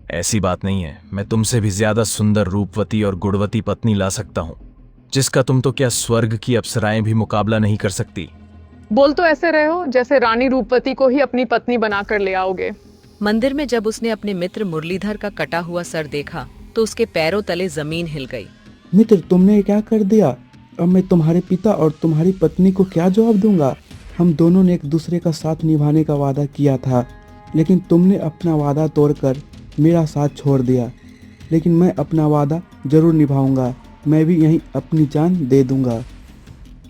ऐसी बात नहीं है, मैं तुमसे भी ज्यादा सुंदर, रूपवती और गुणवती पत्नी ला सकता हूँ, जिसका तुम तो क्या स्वर्ग की अप्सराएं भी मुकाबला नहीं कर सकती। बोल तो ऐसे रहे हो जैसे रानी रूपवती को ही अपनी पत्नी बनाकर ले आओगे। मंदिर में जब उसने अपने मित्र मुरलीधर का कटा हुआ सर देखा तो उसके पैरों तले जमीन हिल गई। मित्र, तुमने क्या कर दिया? अब मैं तुम्हारे पिता और तुम्हारी पत्नी को क्या जवाब दूंगा? हम दोनों ने एक दूसरे का साथ निभाने का वादा किया था, लेकिन तुमने अपना वादा तोड़कर मेरा साथ छोड़ दिया। लेकिन मैं अपना वादा जरूर निभाऊंगा, मैं भी यहीं अपनी जान दे दूंगा।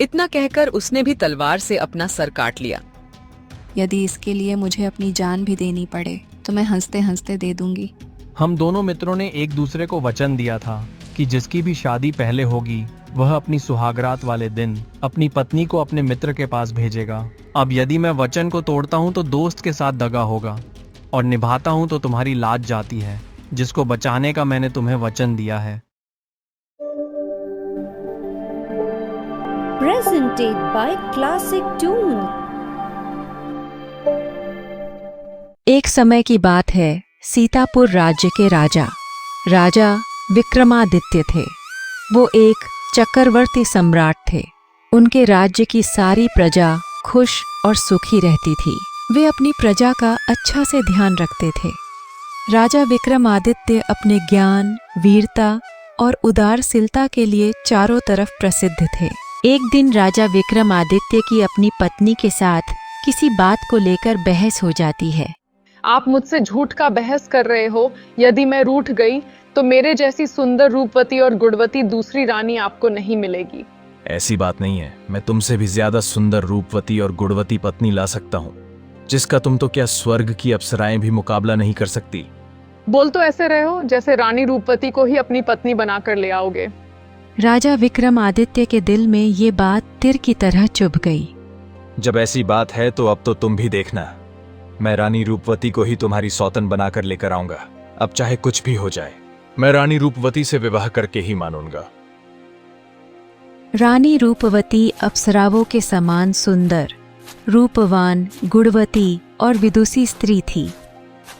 इतना कहकर उसने भी तलवार से अपना सर काट लिया। यदि इसके लिए मुझे अपनी जान भी देनी पड़े तो मैं हंसते हंसते दे दूंगी। हम दोनों मित्रों ने एक दूसरे को वचन दिया था कि जिसकी भी शादी पहले होगी वह अपनी सुहागरात वाले दिन अपनी पत्नी को अपने मित्र के पास भेजेगा। अब यदि मैं वचन को तोड़ता हूँ तो दोस्त के साथ दगा होगा, और निभाता हूँ तो तुम्हारी लाज जाती है, जिसको बचाने का मैंने तुम्हें वचन दिया है। Presented by Classic Tune। एक समय की बात है, सीतापुर राज्य के राजा विक्रमादित्य थे। वो एक चक्रवर्ती सम्राट थे। उनके राज्य की सारी प्रजा खुश और सुखी रहती थी। वे अपनी प्रजा का अच्छा से ध्यान रखते थे। राजा विक्रमादित्य अपने ज्ञान, वीरता और उदारशीलता के लिए चारों तरफ प्रसिद्ध थे। एक दिन राजा विक्रमादित्य की अपनी पत्नी के साथ किसी बात को लेकर बहस हो जाती है। आप मुझसे झूठ का बहस कर रहे हो। यदि मैं रूठ गई तो मेरे जैसी सुंदर, रूपवती और गुणवती दूसरी रानी आपको नहीं मिलेगी। ऐसी बात नहीं है, मैं तुमसे भी ज्यादा सुंदर, रूपवती और गुणवती पत्नी ला सकता हूँ, जिसका तुम तो क्या स्वर्ग की अप्सराएं भी मुकाबला नहीं कर सकती। बोल तो ऐसे रहे हो जैसे रानी रूपवती को ही अपनी पत्नी बनाकर ले आओगे। राजा विक्रमादित्य के दिल में ये बात तीर की तरह चुभ गई। जब ऐसी बात है तो अब तो तुम भी देखना, मैं रानी रूपवती को ही तुम्हारी सौतन बनाकर लेकर आऊंगा। अब चाहे कुछ भी हो जाए, मैं रानी रूपवती से विवाह करके ही मानूंगा। रानी रूपवती अप्सराओं के समान सुंदर, रूपवान, गुणवती और विदुषी स्त्री थी।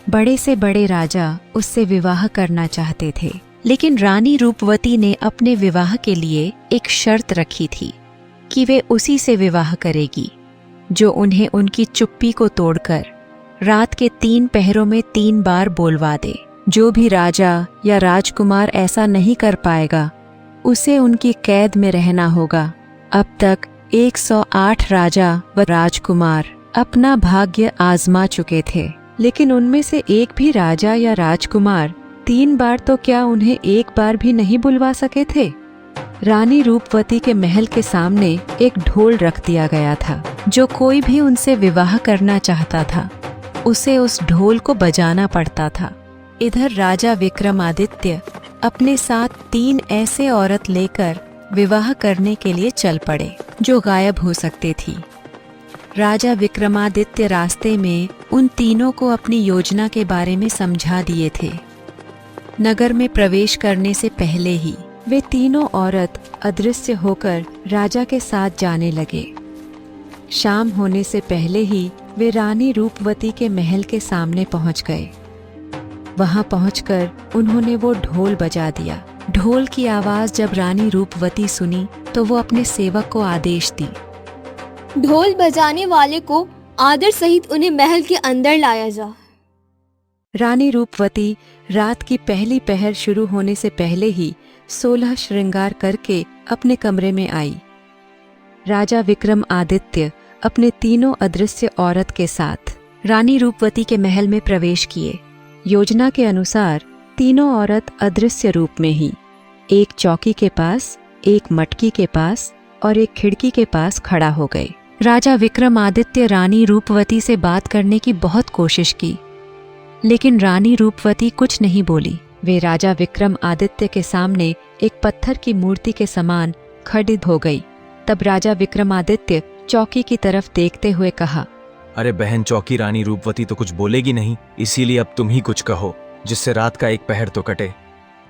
बड़े से बड़े राजा उससे विवाह करना चाहते थे, लेकिन रानी रूपवती ने अपने विवाह के लिए एक शर्त रखी थी कि वे उसी से विवाह करेगी जो उन्हें उनकी चुप्पी को तोड़कर रात के 3 पहरों में 3 बार बोलवा दे। जो भी राजा या राजकुमार ऐसा नहीं कर पाएगा उसे उनकी कैद में रहना होगा। अब तक 108 राजा व राजकुमार अपना भाग्य आजमा चुके थे, लेकिन उनमें से एक भी राजा या राजकुमार 3 बार तो क्या उन्हें एक बार भी नहीं बुलवा सके थे। रानी रूपवती के महल के सामने एक ढोल रख दिया गया था। जो कोई भी उनसे विवाह करना चाहता था उसे उस ढोल को बजाना पड़ता था। इधर राजा विक्रमादित्य अपने साथ 3 ऐसे औरत लेकर विवाह करने के लिए चल पड़े जो गायब हो सकती थी। राजा विक्रमादित्य रास्ते में उन तीनों को अपनी योजना के बारे में समझा दिए थे। नगर में प्रवेश करने से पहले ही वे तीनों औरत अदृश्य होकर राजा के साथ जाने लगे। शाम होने से पहले ही वे रानी रूपवती के महल के सामने पहुंच गए। वहां पहुंचकर उन्होंने वो ढोल बजा दिया। ढोल की आवाज जब रानी रूपवती सुनी तो वो अपने सेवक को आदेश दी, ढोल बजाने वाले को आदर सहित उन्हें महल के अंदर लाया जा। रानी रूपवती रात की पहली पहर शुरू होने से पहले ही 16 श्रृंगार करके अपने कमरे में आई। राजा विक्रमादित्य अपने तीनों अदृश्य औरत के साथ रानी रूपवती के महल में प्रवेश किए। योजना के अनुसार तीनों औरत अदृश्य रूप में ही एक चौकी के पास, एक मटकी के पास और एक खिड़की के पास खड़ा हो गए। राजा विक्रमादित्य रानी रूपवती से बात करने की बहुत कोशिश की, लेकिन रानी रूपवती कुछ नहीं बोली। वे राजा विक्रमादित्य के सामने एक पत्थर की मूर्ति के समान खड़ित हो गई। तब राजा विक्रमादित्य चौकी की तरफ देखते हुए कहा, अरे बहन चौकी, रानी रूपवती तो कुछ बोलेगी नहीं, इसीलिए अब तुम ही कुछ कहो जिससे रात का एक पहर तो कटे।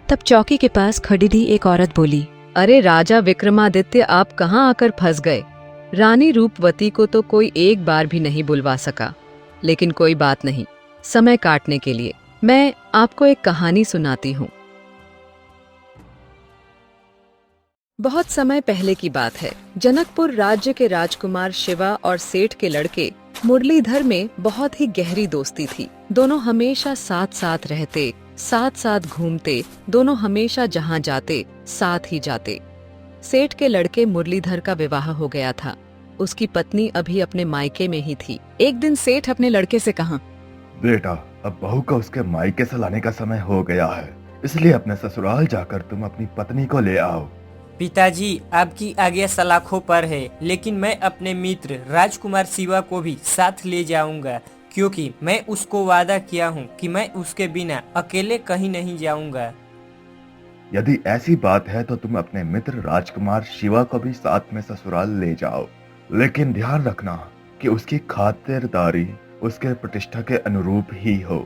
तब चौकी के पास खड़ी थी एक औरत बोली, अरे राजा विक्रमादित्य, आप कहाँ आकर फंस गए? रानी रूपवती को तो कोई एक बार भी नहीं बुलवा सका, लेकिन कोई बात नहीं, समय काटने के लिए मैं आपको एक कहानी सुनाती हूँ। बहुत समय पहले की बात है। जनकपुर राज्य के राजकुमार शिवा और सेठ के लड़के मुरलीधर में बहुत ही गहरी दोस्ती थी। दोनों हमेशा साथ साथ रहते, साथ साथ घूमते, दोनों हमेशा जहाँ जाते साथ ही जाते। सेठ के लड़के मुरलीधर का विवाह हो गया था। उसकी पत्नी अभी अपने मायके में ही थी। एक दिन सेठ अपने लड़के से कहा, बेटा, अब बहू को उसके मायके से लाने का समय हो गया है, इसलिए अपने ससुराल जाकर तुम अपनी पत्नी को ले आओ। पिताजी, आपकी आज्ञा सलाखों पर है, लेकिन मैं अपने मित्र राजकुमार शिवा को भी साथ ले जाऊंगा, क्योंकि मैं उसको वादा किया हूँ कि मैं उसके बिना अकेले कहीं नहीं जाऊंगा। यदि ऐसी बात है तो तुम अपने मित्र राजकुमार शिवा को भी साथ में ससुराल ले जाओ, लेकिन ध्यान रखना कि उसकी खातिरदारी उसके प्रतिष्ठा के अनुरूप ही हो।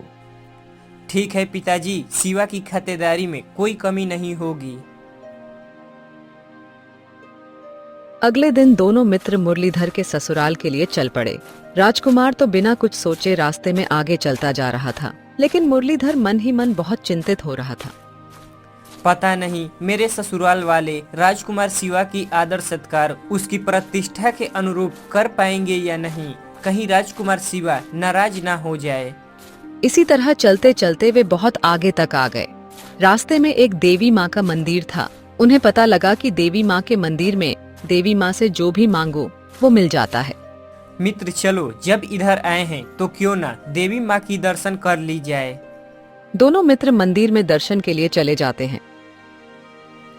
ठीक है पिताजी, शिवा की खातिरदारी में कोई कमी नहीं होगी। अगले दिन दोनों मित्र मुरलीधर के ससुराल के लिए चल पड़े। राजकुमार तो बिना कुछ सोचे रास्ते में आगे चलता जा रहा था, लेकिन मुरलीधर मन ही मन बहुत चिंतित हो रहा था। पता नहीं मेरे ससुराल वाले राजकुमार शिवा की आदर सत्कार उसकी प्रतिष्ठा के अनुरूप कर पाएंगे या नहीं। कहीं राजकुमार शिवा नाराज ना हो जाए। इसी तरह चलते चलते वे बहुत आगे तक आ गए। रास्ते में एक देवी माँ का मंदिर था। उन्हें पता लगा कि देवी माँ के मंदिर में देवी माँ से जो भी मांगो वो मिल जाता है। मित्र चलो, जब इधर आए हैं तो क्यों ना देवी माँ की दर्शन कर ली जाए। दोनों मित्र मंदिर में दर्शन के लिए चले जाते हैं।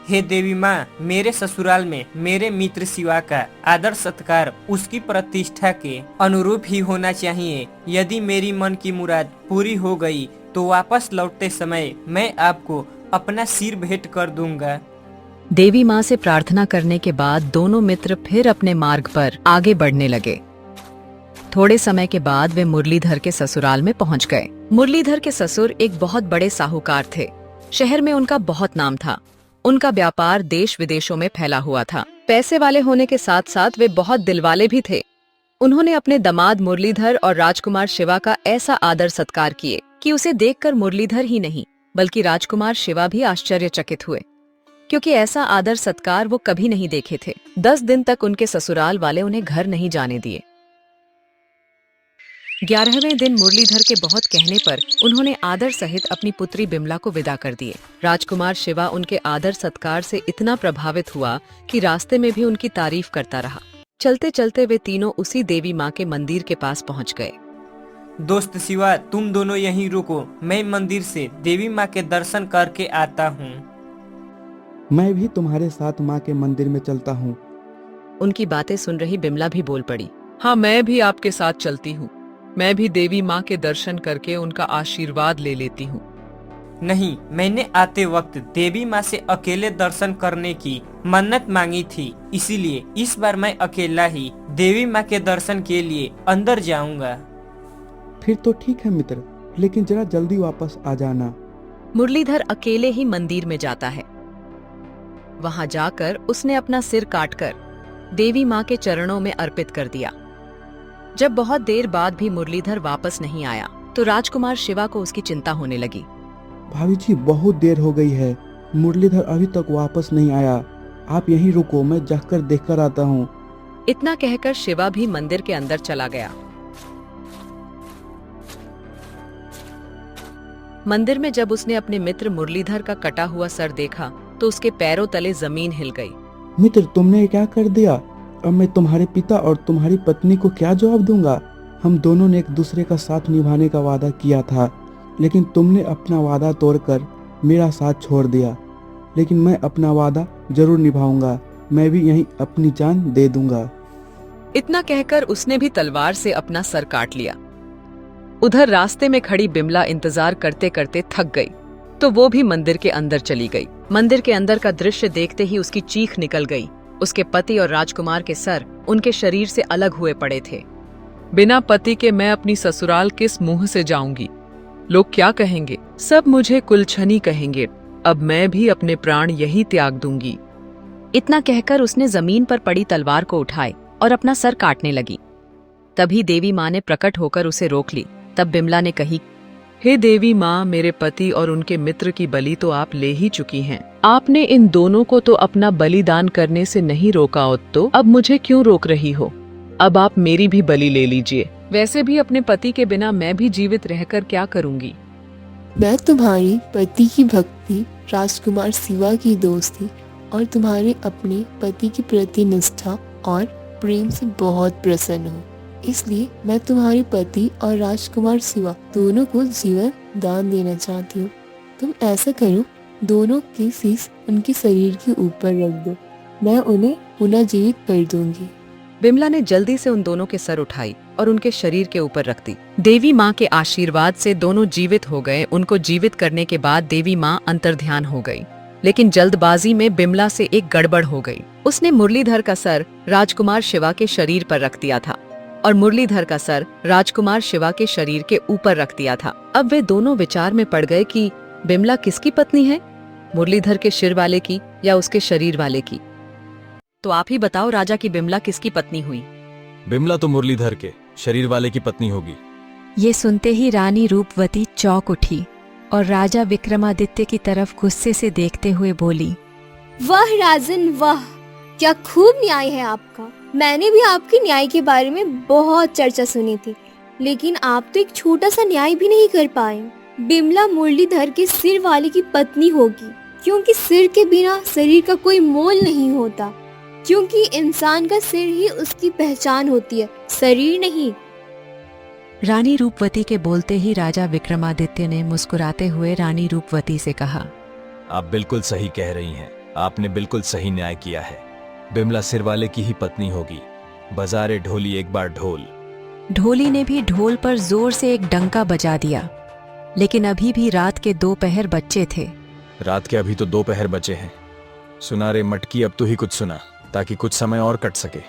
हे देवी माँ, मेरे ससुराल में मेरे मित्र शिवा का आदर सत्कार उसकी प्रतिष्ठा के अनुरूप ही होना चाहिए। यदि मेरी मन की मुराद पूरी हो गई तो वापस लौटते समय मैं आपको अपना सिर भेंट कर दूंगा। देवी माँ से प्रार्थना करने के बाद दोनों मित्र फिर अपने मार्ग पर आगे बढ़ने लगे। थोड़े समय के बाद वे मुरलीधर के ससुराल में पहुँच गए। मुरलीधर के ससुर एक बहुत बड़े साहूकार थे। शहर में उनका बहुत नाम था। उनका व्यापार देश विदेशों में फैला हुआ था। पैसे वाले होने के साथ साथ वे बहुत दिलवाले भी थे। उन्होंने अपने दामाद मुरलीधर और राजकुमार शिवा का ऐसा आदर सत्कार किए कि उसे देखकर मुरलीधर ही नहीं बल्कि राजकुमार शिवा भी आश्चर्यचकित हुए, क्योंकि ऐसा आदर सत्कार वो कभी नहीं देखे थे। 10 दिन तक उनके ससुराल वाले उन्हें घर नहीं जाने दिए। 11वें दिन मुरलीधर के बहुत कहने पर उन्होंने आदर सहित अपनी पुत्री बिमला को विदा कर दिए। राजकुमार शिवा उनके आदर सत्कार से इतना प्रभावित हुआ कि रास्ते में भी उनकी तारीफ करता रहा। चलते चलते वे तीनों उसी देवी माँ के मंदिर के पास पहुँच गए। दोस्त शिवा, तुम दोनों यहीं रुको, मैं मंदिर से देवी माँ के दर्शन करके आता हूँ। मैं भी तुम्हारे साथ माँ के मंदिर में चलता हूँ। उनकी बातें सुन रही बिमला भी बोल पड़ी, हाँ, मैं भी आपके साथ चलती हूँ। मैं भी देवी माँ के दर्शन करके उनका आशीर्वाद ले लेती हूँ। नहीं, मैंने आते वक्त देवी माँ से अकेले दर्शन करने की मन्नत मांगी थी, इसीलिए इस बार मैं अकेला ही देवी माँ के दर्शन के लिए अंदर जाऊंगा। फिर तो ठीक है मित्र, लेकिन जरा जल्दी वापस आ जाना। मुरलीधर अकेले ही मंदिर में जाता है। वहां जाकर उसने अपना सिर काटकर देवी माँ के चरणों में अर्पित कर दिया। जब बहुत देर बाद भी मुरलीधर वापस नहीं आया तो राजकुमार शिवा को उसकी चिंता होने लगी। भाभी जी, बहुत देर हो गई है, मुरलीधर अभी तक वापस नहीं आया। आप यहीं रुको, मैं जाकर देखकर आता हूँ। इतना कहकर शिवा भी मंदिर के अंदर चला गया। मंदिर में जब उसने अपने मित्र मुरलीधर का कटा हुआ सर देखा तो उसके पैरों तले जमीन हिल गई। मित्र, तुमने क्या कर दिया? अब मैं तुम्हारे पिता और तुम्हारी पत्नी को क्या जवाब दूंगा? हम दोनों ने एक दूसरे का साथ निभाने का वादा किया था, लेकिन तुमने अपना वादा तोड़कर मेरा साथ छोड़ दिया। लेकिन मैं अपना वादा जरूर निभाऊंगा। मैं भी यहीं अपनी जान दे दूंगा। इतना कहकर उसने भी तलवार से अपना सर काट लिया। उधर रास्ते में खड़ी बिमला इंतजार करते करते थक गई तो वो भी मंदिर के अंदर चली गई। मंदिर के अंदर का दृश्य देखते ही उसकी चीख निकल गई। उसके पति और राजकुमार के सर उनके शरीर से अलग हुए पड़े थे। बिना पति के मैं अपनी ससुराल किस मुंह से जाऊंगी? लोग क्या कहेंगे? सब मुझे कुलछनी कहेंगे। अब मैं भी अपने प्राण यही त्याग दूंगी। इतना कहकर उसने जमीन पर पड़ी तलवार को उठाए और अपना सर काटने लगी। तभी देवी माँ ने प्रकट होकर उसे रोक ली। तब बिमला ने कही, हे देवी माँ, मेरे पति और उनके मित्र की बलि तो आप ले ही चुकी हैं। आपने इन दोनों को तो अपना बलिदान करने से नहीं रोका, तो अब मुझे क्यों रोक रही हो? अब आप मेरी भी बलि ले लीजिए। वैसे भी अपने पति के बिना मैं भी जीवित रहकर क्या करूंगी? मैं तुम्हारी पति की भक्ति, राजकुमार शिवा की दोस्ती और तुम्हारे अपने पति के प्रति निष्ठा और प्रेम से बहुत प्रसन्न हूँ। इसलिए मैं तुम्हारे पति और राजकुमार शिवा दोनों को जीवन दान देना चाहती हूँ। तुम ऐसा करो, दोनों के शीश उनके शरीर के ऊपर रख दो, मैं उन्हें पुनः जीवित कर दूंगी। बिमला ने जल्दी से उन दोनों के सर उठाई और उनके शरीर के ऊपर रख दी। देवी माँ के आशीर्वाद से दोनों जीवित हो गए। उनको जीवित करने के बाद देवी माँ अंतर्ध्यान हो गई, लेकिन जल्दबाजी में बिमला से एक गड़बड़ हो गई। उसने मुरलीधर का सर राजकुमार शिवा के शरीर पर रख दिया था और मुरलीधर का सर राजकुमार शिवा के शरीर के ऊपर रख दिया था। अब वे दोनों विचार में पड़ गए कि बिमला किसकी पत्नी है, मुरलीधर के सिर वाले की या उसके शरीर वाले की। तो आप ही बताओ राजा की बिमला किसकी पत्नी हुई? बिमला तो मुरलीधर के शरीर वाले की पत्नी होगी। ये सुनते ही रानी रूपवती चौंक उठी और राजा विक्रमादित्य की तरफ गुस्से से देखते हुए बोली, वाह राजन वाह, क्या खूब न्याय है आपका। मैंने भी आपके न्याय के बारे में बहुत चर्चा सुनी थी, लेकिन आप तो एक छोटा सा न्याय भी नहीं कर पाए। बिमला मुरलीधर के सिर वाले की पत्नी होगी, क्योंकि सिर के बिना शरीर का कोई मोल नहीं होता, क्योंकि इंसान का सिर ही उसकी पहचान होती है, शरीर नहीं। रानी रूपवती के बोलते ही राजा विक्रमादित्य ने मुस्कुराते हुए रानी रूपवती से कहा, आप बिल्कुल सही कह रही हैं, आपने बिल्कुल सही न्याय किया है। बिमला सिर वाले की ही पत्नी होगी। बजारे ढोली एक बार ढोल। ढोली ने भी ढोल पर जोर से एक डंका बजा दिया, लेकिन अभी भी रात के 2 पहर बच्चे थे। रात के अभी तो 2 पहर बचे हैं। सुना रे मटकी, अब तू ही कुछ सुना, ताकि कुछ समय और कट सके,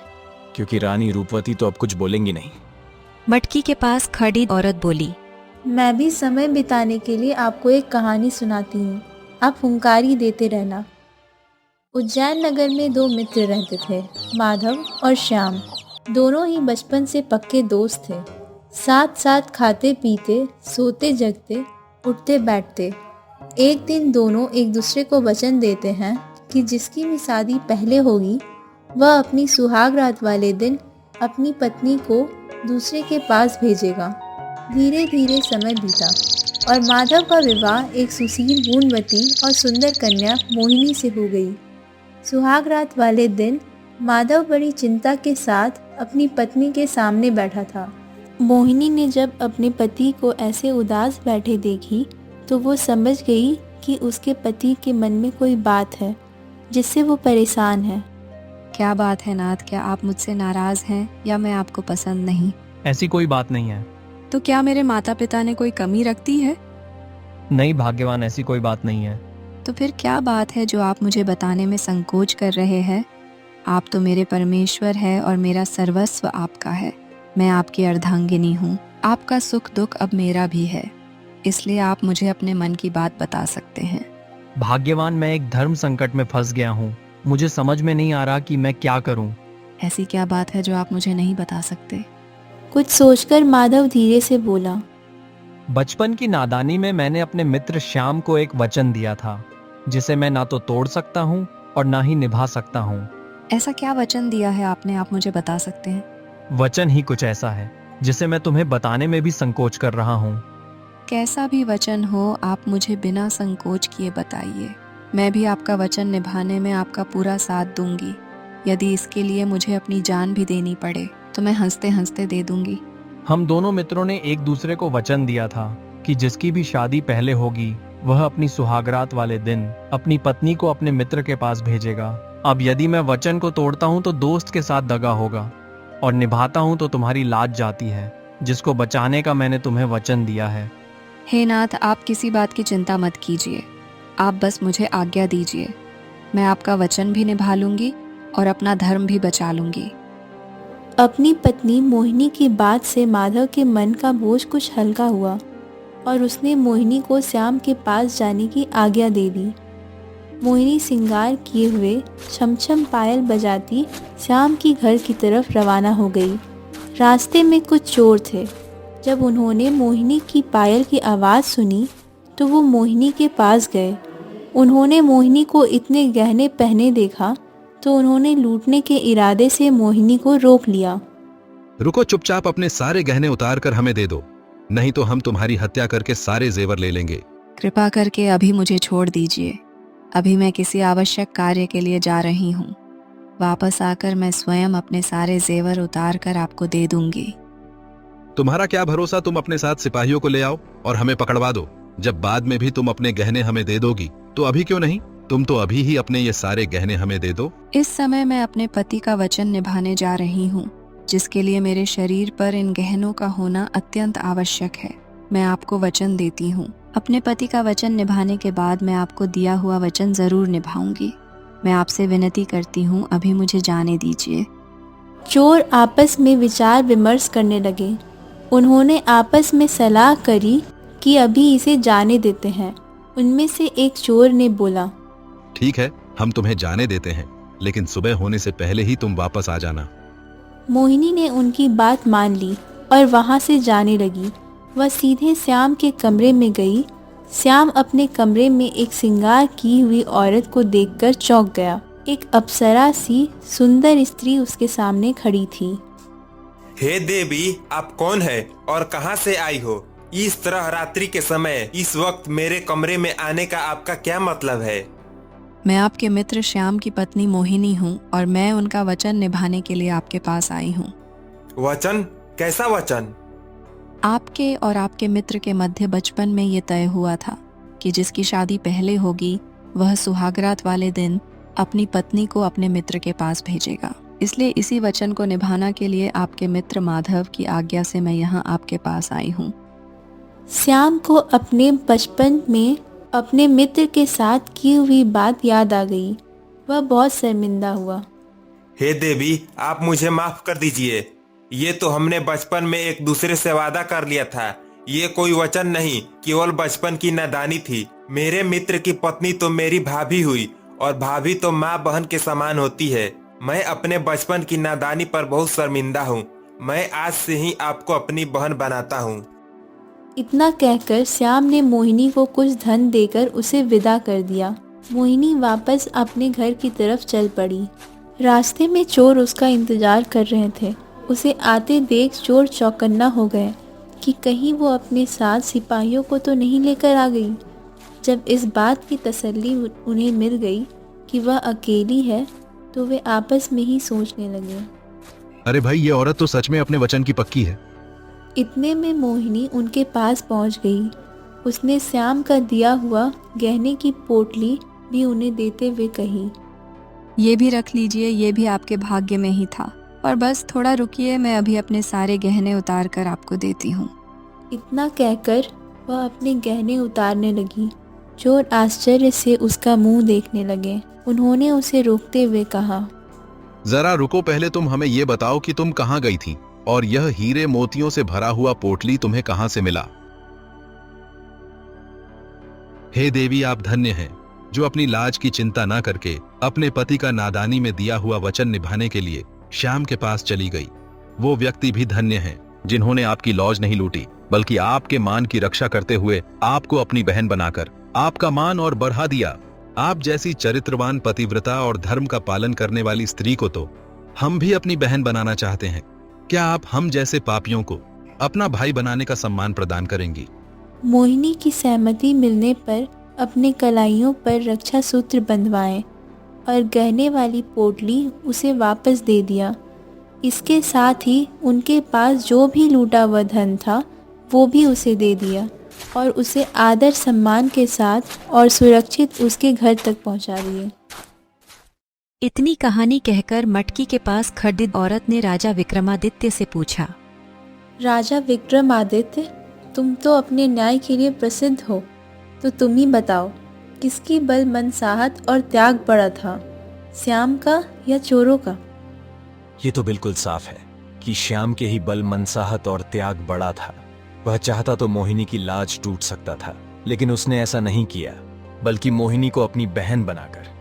क्योंकि रानी रूपवती तो अब कुछ बोलेंगी नहीं। मटकी के पास खड़ी औरत बोली, मैं भी समय बिताने के लिए आपको एक कहानी सुनाती हूँ, आप हुंकारी देते रहना। उज्जैन नगर में 2 मित्र रहते थे, माधव और श्याम। दोनों ही बचपन से पक्के दोस्त थे। साथ साथ खाते पीते, सोते जगते, उठते बैठते। एक दिन दोनों एक दूसरे को वचन देते हैं कि जिसकी भी शादी पहले होगी वह अपनी सुहाग रात वाले दिन अपनी पत्नी को दूसरे के पास भेजेगा। धीरे धीरे समय बीता और माधव का विवाह एक सुशील, गुणवती और सुंदर कन्या मोहिनी से हो गई। सुहाग रात वाले दिन माधव बड़ी चिंता के साथ अपनी पत्नी के सामने बैठा था। मोहिनी ने जब अपने पति को ऐसे उदास बैठे देखी तो वो समझ गई कि उसके पति के मन में कोई बात है जिससे वो परेशान है। क्या बात है नाथ, क्या आप मुझसे नाराज हैं या मैं आपको पसंद नहीं? ऐसी कोई बात नहीं है। तो क्या मेरे माता पिता ने कोई कमी रखती है? नहीं भाग्यवान, ऐसी कोई बात नहीं है। तो फिर क्या बात है जो आप मुझे बताने में संकोच कर रहे हैं? आप तो मेरे परमेश्वर है और मेरा सर्वस्व आपका है। मैं आपकी अर्धांगिनी हूँ। आपका सुख दुख अब मेरा भी है, इसलिए आप मुझे अपने मन की बात बता सकते हैं। भाग्यवान, मैं एक धर्म संकट में फंस गया हूँ। मुझे समझ में नहीं आ रहा कि मैं क्या करूँ। ऐसी क्या बात है जो आप मुझे नहीं बता सकते? कुछ सोचकर माधव धीरे से बोला, बचपन की नादानी में मैंने अपने मित्र श्याम को एक वचन दिया था, जिसे मैं ना तो तोड़ सकता हूँ और ना ही निभा सकता हूँ। ऐसा क्या वचन दिया है आपने, आप मुझे बता सकते हैं? वचन ही कुछ ऐसा है जिसे मैं तुम्हें बताने में भी संकोच कर रहा हूँ। कैसा भी वचन हो, आप मुझे बिना संकोच किए बताइए। मैं भी आपका वचन निभाने में आपका पूरा साथ दूंगी। यदि इसके लिए मुझे अपनी जान भी देनी पड़े तो मैं हंसते हंसते दे दूंगी। हम दोनों मित्रों ने एक दूसरे को वचन दिया था कि जिसकी भी शादी पहले होगी वह अपनी सुहागरात वाले दिन अपनी पत्नी को अपने मित्र के पास भेजेगा। अब यदि मैं वचन को तोड़ता हूँ तो दोस्त के साथ दगा होगा, और निभाता हूँ तो तुम्हारी लाज जाती है, जिसको बचाने का मैंने तुम्हें वचन दिया है। हे नाथ, आप किसी बात की चिंता मत कीजिए, आप बस मुझे आज्ञा दीजिए। मैं आपका वचन भी निभा लूंगी और अपना धर्म भी बचा लूंगी। अपनी पत्नी मोहिनी की बात से माधव के मन का बोझ कुछ हल्का हुआ और उसने मोहिनी को श्याम के पास जाने की आज्ञा दे दी। मोहिनी श्रृंगार किए हुए छमछम पायल बजाती श्याम की घर की तरफ रवाना हो गई। रास्ते में कुछ चोर थे जब उन्होंने मोहिनी की पायल की आवाज़ सुनी तो वो मोहिनी के पास गए। उन्होंने मोहिनी को इतने गहने पहने देखा तो उन्होंने लूटने के इरादे से मोहिनी को रोक लिया। रुको, चुपचाप अपने सारे गहने उतार कर हमें दे दो, नहीं तो हम तुम्हारी हत्या करके सारे जेवर ले लेंगे। कृपा करके अभी मुझे छोड़ दीजिए। अभी मैं किसी आवश्यक कार्य के लिए जा रही हूँ। वापस आकर मैं स्वयं अपने सारे जेवर उतार कर आपको दे दूंगी। तुम्हारा क्या भरोसा, तुम अपने साथ सिपाहियों को ले आओ और हमें पकड़वा दो। जब बाद में भी तुम अपने गहने हमें दे दोगी तो अभी क्यों नहीं? तुम तो अभी ही अपने ये सारे गहने हमें दे दो। इस समय मैं अपने पति का वचन निभाने जा रही हूँ, जिसके लिए मेरे शरीर पर इन गहनों का होना अत्यंत आवश्यक है। मैं आपको वचन देती हूँ, अपने पति का वचन निभाने के बाद मैं आपको दिया हुआ वचन जरूर निभाऊंगी। मैं आपसे विनती करती हूँ, अभी मुझे जाने दीजिए। चोर आपस में विचार विमर्श करने लगे। उन्होंने आपस में सलाह करी कि अभी इसे जाने देते हैं। उनमें से एक चोर ने बोला, ठीक है, हम तुम्हें जाने देते हैं, लेकिन सुबह होने से पहले ही तुम वापस आ जाना। मोहिनी ने उनकी बात मान ली और वहां से जाने लगी। वह सीधे श्याम के कमरे में गई। श्याम अपने कमरे में एक श्रृंगार की हुई औरत को देखकर चौंक गया। एक अप्सरा सी सुंदर स्त्री उसके सामने खड़ी थी। हे देवी, आप कौन है और कहां से आई हो? इस तरह रात्रि के समय इस वक्त मेरे कमरे में आने का आपका क्या मतलब है? मैं आपके मित्र श्याम की पत्नी मोहिनी हूँ और मैं उनका वचन निभाने के लिए आपके पास आई हूँ। वचन? कैसा वचन? आपके और आपके मित्र के मध्य बचपन में ये तय हुआ था कि जिसकी शादी पहले होगी वह सुहागरात वाले दिन अपनी पत्नी को अपने मित्र के पास भेजेगा। इसलिए इसी वचन को निभाना के लिए आपके मित्र माधव की आज्ञा से मैं यहाँ आपके पास आई हूँ। श्याम को अपने बचपन में अपने मित्र के साथ की हुई बात याद आ गई। वह बहुत शर्मिंदा हुआ। हे देवी, आप मुझे माफ कर दीजिए। ये तो हमने बचपन में एक दूसरे से वादा कर लिया था। ये कोई वचन नहीं, केवल बचपन की नादानी थी। मेरे मित्र की पत्नी तो मेरी भाभी हुई और भाभी तो माँ बहन के समान होती है। मैं अपने बचपन की नादानी पर बहुत शर्मिंदा हूँ। मैं आज से ही आपको अपनी बहन बनाता हूँ। इतना कहकर श्याम ने मोहिनी को कुछ धन देकर उसे विदा कर दिया। मोहिनी वापस अपने घर की तरफ चल पड़ी। रास्ते में चोर उसका इंतजार कर रहे थे। उसे आते देख चोर चौकन्ना हो गए कि कहीं वो अपने साथ सिपाहियों को तो नहीं लेकर आ गई। जब इस बात की तसल्ली उन्हें मिल गई कि वह अकेली है तो वे आपस में ही सोचने लगे, अरे भाई, ये औरत तो सच में अपने वचन की पक्की है। इतने में मोहिनी उनके पास पहुंच गई। उसने श्याम का दिया हुआ गहने की पोटली भी उन्हें देते हुए कही, ये भी रख लीजिए, ये भी आपके भाग्य में ही था। और बस थोड़ा रुकिए, मैं अभी अपने सारे गहने उतार कर आपको देती हूँ। इतना कहकर वह अपने गहने उतारने लगी। चोर आश्चर्य से उसका मुंह देखने लगे। उन्होंने उसे रोकते हुए कहा, जरा रुको, पहले तुम हमें ये बताओ कि तुम कहाँ गई थी और यह हीरे मोतियों से भरा हुआ पोटली तुम्हें कहां से मिला? हे देवी, आप धन्य हैं जो अपनी लाज की चिंता न करके अपने पति का नादानी में दिया हुआ वचन निभाने के लिए श्याम के पास चली गई। वो व्यक्ति भी धन्य हैं जिन्होंने आपकी लौज नहीं लूटी, बल्कि आपके मान की रक्षा करते हुए आपको अपनी बहन बनाकर आपका मान और बढ़ा दिया। आप जैसी चरित्रवान पतिव्रता और धर्म का पालन करने वाली स्त्री को तो हम भी अपनी बहन बनाना चाहते हैं। क्या आप हम जैसे पापियों को अपना भाई बनाने का सम्मान प्रदान करेंगी? मोहिनी की सहमति मिलने पर अपने कलाइयों पर रक्षा सूत्र बंधवाए और गहने वाली पोटली उसे वापस दे दिया। इसके साथ ही उनके पास जो भी लूटा हुआ धन था वो भी उसे दे दिया और उसे आदर सम्मान के साथ और सुरक्षित उसके घर तक पहुंचा दिए। इतनी कहानी कहकर मटकी के पास खड़ी औरत ने राजा विक्रमादित्य से पूछा, राजा विक्रमादित्य, तुम तो अपने न्याय के लिए प्रसिद्ध हो, तो तुम ही बताओ किसकी बल मनसाहत और त्याग बड़ा था, श्याम का या चोरों का? ये तो बिल्कुल साफ है कि श्याम के ही बल मनसाहत और त्याग बड़ा था। वह चाहता तो मोहिनी की लाज टूट सकता था, लेकिन उसने ऐसा नहीं किया, बल्कि मोहिनी को अपनी बहन बनाकर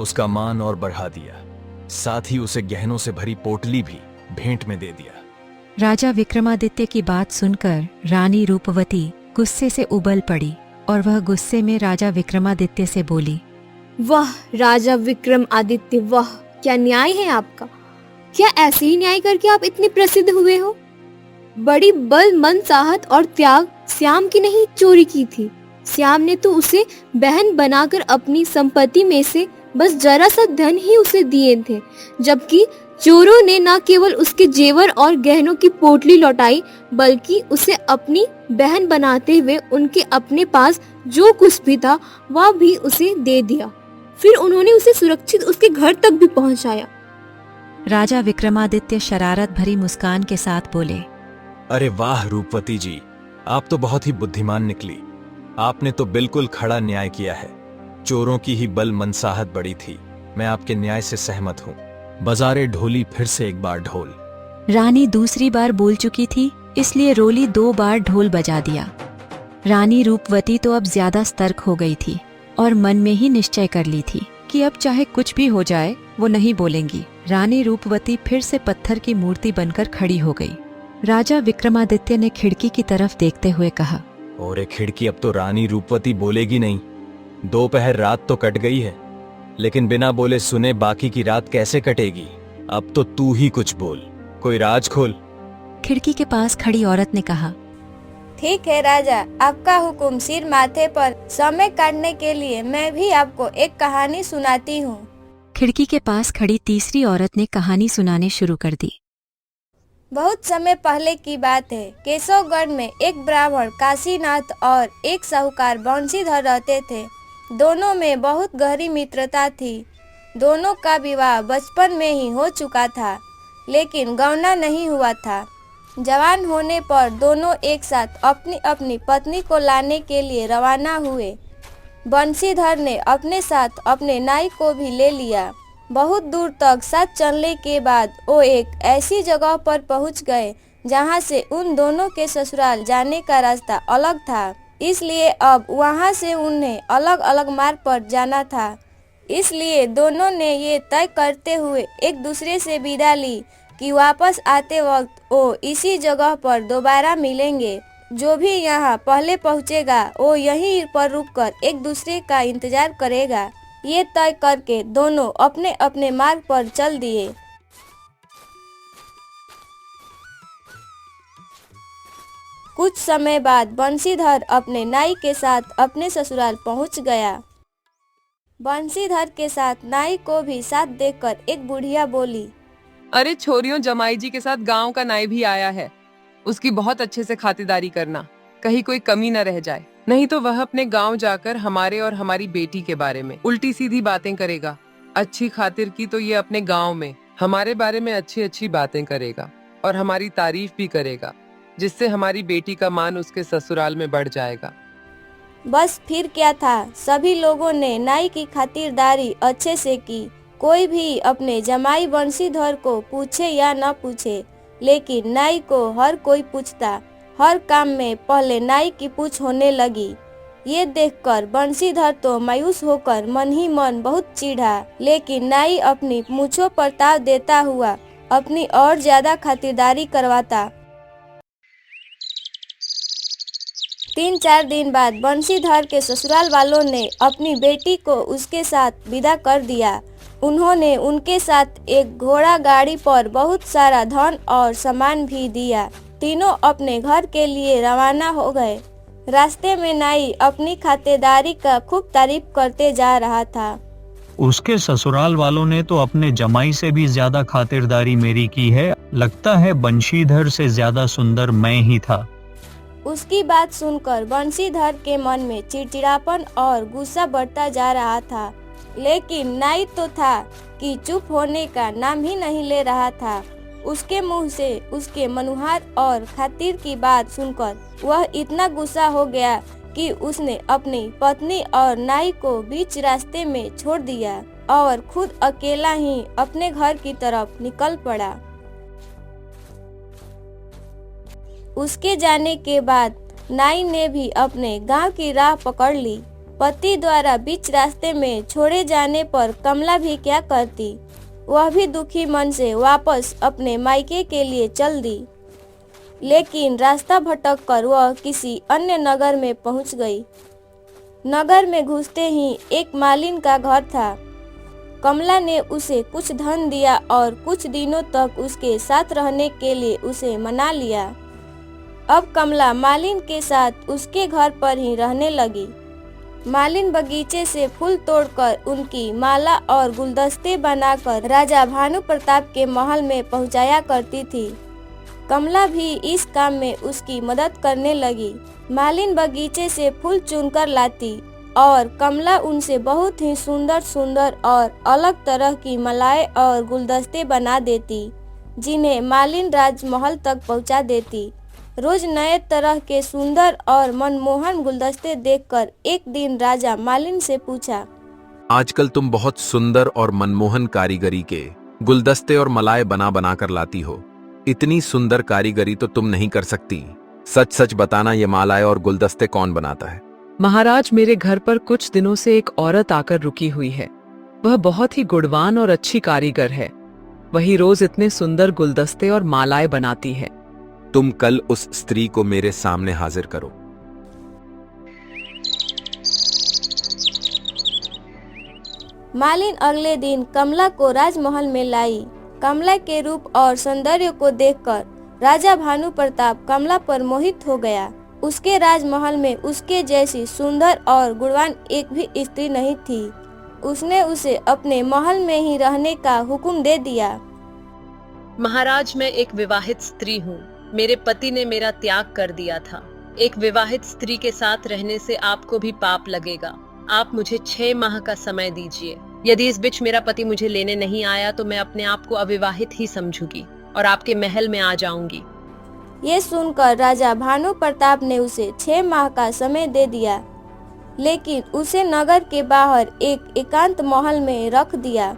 उसका मान और बढ़ा दिया। साथ ही उसे गहनों से भरी पोटली भी भेंट में दे दिया। राजा विक्रमादित्य की बात सुनकर रानी रूपवती गुस्से से उबल पड़ी और वह गुस्से में राजा विक्रमादित्य से बोली, वाह राजा विक्रम आदित्य, वाह क्या न्याय है आपका। क्या ऐसे ही न्याय करके आप इतने प्रसिद्ध हुए हो। बड़ी बल मन साहत और त्याग श्याम की नहीं चोरी की थी। श्याम ने तो उसे बहन बनाकर अपनी संपत्ति में से बस जरा सा धन ही उसे दिए थे, जबकि चोरों ने न केवल उसके जेवर और गहनों की पोटली लौटाई बल्कि उसे अपनी बहन बनाते हुए उनके अपने पास जो कुछ भी था वह भी उसे दे दिया। फिर उन्होंने उसे सुरक्षित उसके घर तक भी पहुंचाया। राजा विक्रमादित्य शरारत भरी मुस्कान के साथ बोले, अरे वाह रूपवती जी, आप तो बहुत ही बुद्धिमान निकली। आपने तो बिल्कुल खड़ा न्याय किया है। चोरों की ही बल मनसाहत बड़ी थी। मैं आपके न्याय से सहमत हूँ। बाजारे ढोली फिर से एक बार ढोल। रानी दूसरी बार बोल चुकी थी, इसलिए रोली 2 बार ढोल बजा दिया। रानी रूपवती तो अब ज्यादा सतर्क हो गई थी और मन में ही निश्चय कर ली थी कि अब चाहे कुछ भी हो जाए वो नहीं बोलेंगी। रानी रूपवती फिर से पत्थर की मूर्ति बनकर खड़ी हो गई। राजा विक्रमादित्य ने खिड़की की तरफ देखते हुए कहा, और खिड़की, अब तो रानी रूपवती बोलेगी नहीं। दोपहर रात तो कट गई है, लेकिन बिना बोले सुने बाकी की रात कैसे कटेगी। अब तो तू ही कुछ बोल, कोई राज खोल। खिड़की के पास खड़ी औरत ने कहा, ठीक है राजा, आपका हुक्म सिर माथे पर। समय काटने के लिए मैं भी आपको एक कहानी सुनाती हूँ। खिड़की के पास खड़ी तीसरी औरत ने कहानी सुनाने शुरू कर दी। बहुत समय पहले की बात है। केशवगढ़ में एक ब्राह्मण काशीनाथ और एक साहूकार बंशीधर रहते थे। दोनों में बहुत गहरी मित्रता थी। दोनों का विवाह बचपन में ही हो चुका था, लेकिन गौना नहीं हुआ था। जवान होने पर दोनों एक साथ अपनी अपनी पत्नी को लाने के लिए रवाना हुए। बंशीधर ने अपने साथ अपने नाई को भी ले लिया। बहुत दूर तक साथ चलने के बाद वो एक ऐसी जगह पर पहुंच गए जहां से उन दोनों के ससुराल जाने का रास्ता अलग था। इसलिए अब वहां से उन्हें अलग अलग मार्ग पर जाना था। इसलिए दोनों ने ये तय करते हुए एक दूसरे से विदा ली कि वापस आते वक्त वो इसी जगह पर दोबारा मिलेंगे। जो भी यहाँ पहले पहुँचेगा वो यहीं पर रुककर एक दूसरे का इंतजार करेगा। ये तय करके दोनों अपने अपने मार्ग पर चल दिए। कुछ समय बाद बंशीधर अपने नाई के साथ अपने ससुराल पहुंच गया। बंशीधर के साथ नाई को भी साथ देखकर एक बुढ़िया बोली, अरे छोरियों, जमाई जी के साथ गांव का नाई भी आया है। उसकी बहुत अच्छे से खातिरदारी करना, कहीं कोई कमी न रह जाए, नहीं तो वह अपने गांव जाकर हमारे और हमारी बेटी के बारे में उल्टी सीधी बातें करेगा। अच्छी खातिर की तो ये अपने गांव में हमारे बारे में अच्छी अच्छी बातें करेगा और हमारी तारीफ भी करेगा, जिससे हमारी बेटी का मान उसके ससुराल में बढ़ जाएगा। बस फिर क्या था, सभी लोगों ने नाई की खातिरदारी अच्छे से की। कोई भी अपने जमाई बंशीधर को पूछे या न पूछे, लेकिन नाई को हर कोई पूछता। हर काम में पहले नाई की पूछ होने लगी। ये देखकर बंशीधर तो मायूस होकर मन ही मन बहुत चिढ़ा, लेकिन नाई अपनी मूंछों पर ताव देता हुआ अपनी और ज्यादा खातिरदारी करवाता। 3-4 दिन बाद बंशीधर के ससुराल वालों ने अपनी बेटी को उसके साथ विदा कर दिया। उन्होंने उनके साथ एक घोड़ा गाड़ी पर बहुत सारा धन और सामान भी दिया। तीनों अपने घर के लिए रवाना हो गए। रास्ते में नाई अपनी खातिरदारी का खूब तारीफ करते जा रहा था। उसके ससुराल वालों ने तो अपने जमाई से भी ज्यादा खातिरदारी मेरी की है। लगता है बंशीधर से ज्यादा सुंदर मैं ही था। उसकी बात सुनकर बंशीधर के मन में चिड़चिड़ापन और गुस्सा बढ़ता जा रहा था, लेकिन नाई तो था कि चुप होने का नाम ही नहीं ले रहा था। उसके मुंह से उसके मनुहार और खातिर की बात सुनकर वह इतना गुस्सा हो गया कि उसने अपनी पत्नी और नाई को बीच रास्ते में छोड़ दिया और खुद अकेला ही अपने घर की तरफ निकल पड़ा। उसके जाने के बाद नाई ने भी अपने गांव की राह पकड़ ली। पति द्वारा बीच रास्ते में छोड़े जाने पर कमला भी क्या करती। वह भी दुखी मन से वापस अपने मायके के लिए चल दी। लेकिन रास्ता भटक कर वह किसी अन्य नगर में पहुंच गई। नगर में घुसते ही एक मालिन का घर था। कमला ने उसे कुछ धन दिया और कुछ दिनों तक उसके साथ रहने के लिए उसे मना लिया। अब कमला मालिन के साथ उसके घर पर ही रहने लगी। मालिन बगीचे से फूल तोड़कर उनकी माला और गुलदस्ते बनाकर राजा भानु प्रताप के महल में पहुंचाया करती थी। कमला भी इस काम में उसकी मदद करने लगी। मालिन बगीचे से फूल चुनकर लाती और कमला उनसे बहुत ही सुंदर सुंदर और अलग तरह की मालाएं और गुलदस्ते बना देती, जिन्हें मालिन राजमहल तक पहुंचा देती। रोज नए तरह के सुंदर और मनमोहन गुलदस्ते देखकर एक दिन राजा मालिन से पूछा, आजकल तुम बहुत सुंदर और मनमोहन कारीगरी के गुलदस्ते और मलाए बना बना कर लाती हो। इतनी सुंदर कारीगरी तो तुम नहीं कर सकती। सच सच बताना, ये मालाएं और गुलदस्ते कौन बनाता है? महाराज, मेरे घर पर कुछ दिनों से एक औरत आकर रुकी हुई है। वह बहुत ही गुणवान और अच्छी कारीगर है। वही रोज इतने सुंदर गुलदस्ते और मालाएं बनाती है। तुम कल उस स्त्री को मेरे सामने हाजिर करो। मालिन अगले दिन कमला को राजमहल में लाई। कमला के रूप और सौंदर्य को देखकर राजा भानु प्रताप कमला पर मोहित हो गया। उसके राजमहल में उसके जैसी सुंदर और गुणवान एक भी स्त्री नहीं थी। उसने उसे अपने महल में ही रहने का हुक्म दे दिया। महाराज, मैं एक विवाहित स्त्री हूँ। मेरे पति ने मेरा त्याग कर दिया था। एक विवाहित स्त्री के साथ रहने से आपको भी पाप लगेगा। आप मुझे 6 माह का समय दीजिए। यदि इस बीच मेरा पति मुझे लेने नहीं आया तो मैं अपने आप को अविवाहित ही समझूंगी और आपके महल में आ जाऊंगी। ये सुनकर राजा भानु प्रताप ने उसे 6 माह का समय दे दिया, लेकिन उसे नगर के बाहर एक एकांत महल में रख दिया।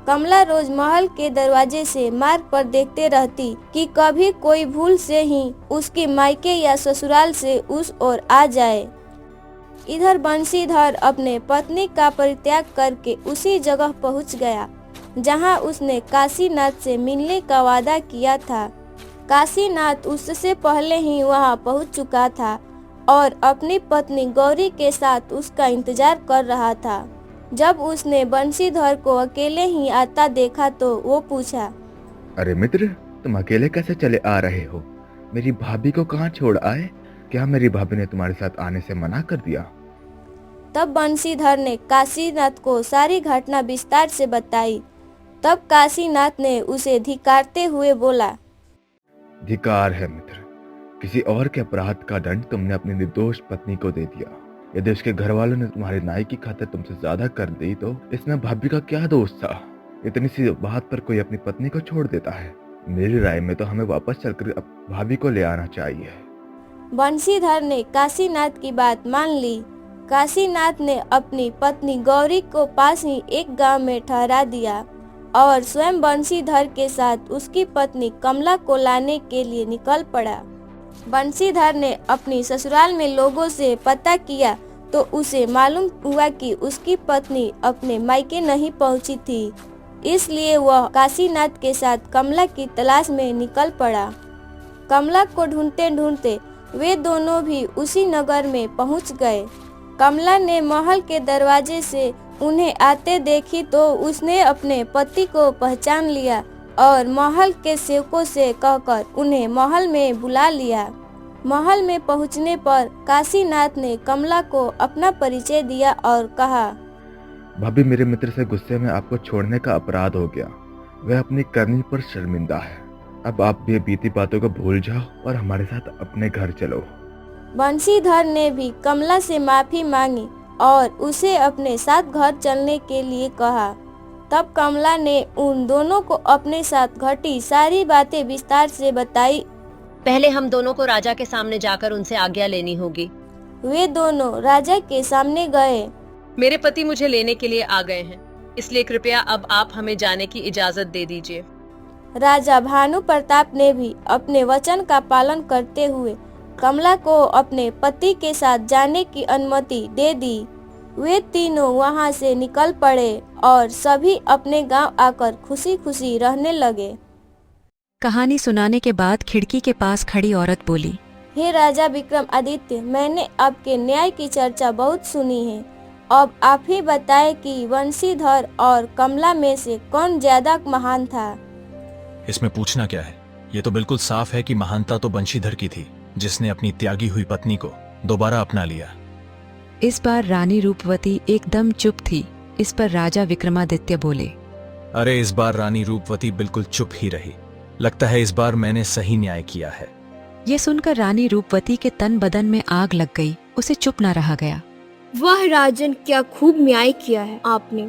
कमला रोज महल के दरवाजे से मार्ग पर देखते रहती कि कभी कोई भूल से ही उसके मायके या ससुराल से उस ओर आ जाए। इधर बंशीधर अपने पत्नी का परित्याग करके उसी जगह पहुंच गया जहां उसने काशीनाथ से मिलने का वादा किया था। काशीनाथ उससे पहले ही वहां पहुंच चुका था और अपनी पत्नी गौरी के साथ उसका इंतजार कर रहा था। जब उसने बंशीधर को अकेले ही आता देखा तो वो पूछा, अरे मित्र, तुम अकेले कैसे चले आ रहे हो? मेरी भाभी को कहाँ छोड़ आए? क्या मेरी भाभी ने तुम्हारे साथ आने से मना कर दिया? तब बंशीधर ने काशीनाथ को सारी घटना विस्तार से बताई। तब काशीनाथ ने उसे धिक्कारते हुए बोला, धिक्कार है मित्र, किसी और के अपराध का दंड तुमने अपनी निर्दोष पत्नी को दे दिया। यदि उसके घर वालों ने तुम्हारी नाई की खातिर तुमसे ज्यादा कर दी तो इसमें भाभी का क्या दोष था? इतनी सी बात पर कोई अपनी पत्नी को छोड़ देता है? मेरी राय में तो हमें वापस चलकर भाभी को ले आना चाहिए। बंशीधर ने काशीनाथ की बात मान ली। काशीनाथ ने अपनी पत्नी गौरी को पास ही एक गांव में ठहरा दिया और स्वयं बंशीधर के साथ उसकी पत्नी कमला को लाने के लिए निकल पड़ा। बंशीधर ने अपनी ससुराल में लोगों से पता किया तो उसे मालूम हुआ कि उसकी पत्नी अपने मायके नहीं पहुंची थी। इसलिए वह काशीनाथ के साथ कमला की तलाश में निकल पड़ा। कमला को ढूंढते ढूंढते वे दोनों भी उसी नगर में पहुंच गए। कमला ने महल के दरवाजे से उन्हें आते देखी तो उसने अपने पति को पहचान लिया और महल के सेवकों से कहकर उन्हें महल में बुला लिया। महल में पहुंचने पर काशीनाथ ने कमला को अपना परिचय दिया और कहा, भाभी, मेरे मित्र से गुस्से में आपको छोड़ने का अपराध हो गया। वह अपनी करनी पर शर्मिंदा है। अब आप भी बीती बातों को भूल जाओ और हमारे साथ अपने घर चलो। बंशीधर ने भी कमला से माफी मांगी और उसे अपने साथ घर चलने के लिए कहा। तब कमला ने उन दोनों को अपने साथ घटी सारी बातें विस्तार से बताई। पहले हम दोनों को राजा के सामने जाकर उनसे आज्ञा लेनी होगी। वे दोनों राजा के सामने गए। मेरे पति मुझे लेने के लिए आ गए हैं, इसलिए कृपया अब आप हमें जाने की इजाजत दे दीजिए। राजा भानु प्रताप ने भी अपने वचन का पालन करते हुए कमला को अपने पति के साथ जाने की अनुमति दे दी। वे तीनों वहां से निकल पड़े और सभी अपने गांव आकर खुशी खुशी रहने लगे। कहानी सुनाने के बाद खिड़की के पास खड़ी औरत बोली, हे राजा विक्रमादित्य, मैंने आपके न्याय की चर्चा बहुत सुनी है। अब आप ही बताएं कि वंशीधर और कमला में से कौन ज्यादा महान था। इसमें पूछना क्या है? ये तो बिल्कुल साफ है कि महानता तो बंशीधर की थी, जिसने अपनी त्यागी हुई पत्नी को दोबारा अपना लिया। इस बार रानी रूपवती एकदम चुप थी। इस पर राजा विक्रमादित्य बोले, अरे इस बार रानी रूपवती बिल्कुल चुप ही रही। लगता है इस बार मैंने सही न्याय किया है। ये सुनकर रानी रूपवती के तन बदन में आग लग गई। उसे चुप न रहा गया। वाह राजन, क्या खूब न्याय किया है आपने।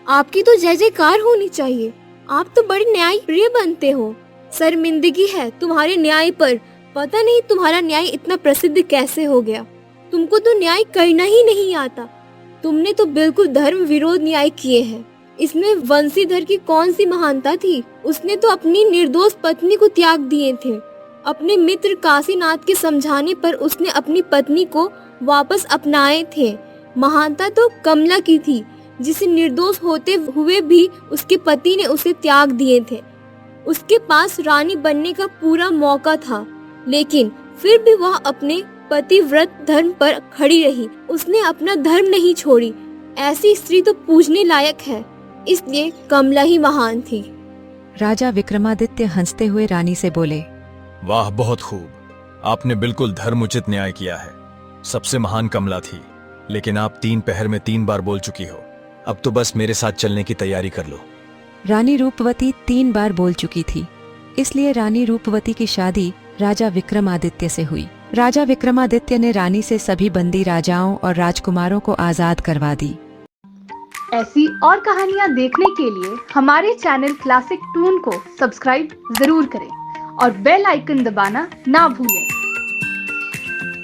आपकी तो जय जयकार होनी चाहिए। आप तो बड़े न्याय प्रिय बनते हो। शर्मिंदगी है तुम्हारे न्याय पर। पता नहीं तुम्हारा न्याय इतना प्रसिद्ध कैसे हो गया। तुमको तो न्याय करना ही नहीं आता। तुमने तो बिल्कुल धर्म विरोध न्याय किए हैं। इसमें वंशीधर की कौन सी महानता थी? उसने तो अपनी निर्दोष पत्नी को त्याग दिए थे। अपने मित्र काशीनाथ के समझाने पर उसने अपनी पत्नी को वापस अपनाए थे। महानता तो कमला की थी, जिसे निर्दोष होते हुए भी उसके पति ने उसे त्याग दिए थे। उसके पास रानी बनने का पूरा मौका था, लेकिन फिर भी वह अपने पतिव्रत धर्म पर खड़ी रही। उसने अपना धर्म नहीं छोड़ी। ऐसी स्त्री तो पूजने लायक है। इसलिए कमला ही महान थी। राजा विक्रमादित्य हंसते हुए रानी से बोले, वाह, बहुत खूब। आपने बिल्कुल धर्मोचित न्याय किया है। सबसे महान कमला थी, लेकिन आप 3 पहर में 3 बार बोल चुकी हो। अब तो बस मेरे साथ चलने की तैयारी कर लो। रानी रूपवती 3 बार बोल चुकी थी, इसलिए रानी रूपवती की शादी राजा विक्रमादित्य से हुई। राजा विक्रमादित्य ने रानी से सभी बंदी राजाओं और राजकुमारों को आजाद करवा दी। ऐसी और कहानियाँ देखने के लिए हमारे चैनल क्लासिक टून को सब्सक्राइब जरूर करें और बेल आइकन दबाना ना भूलें।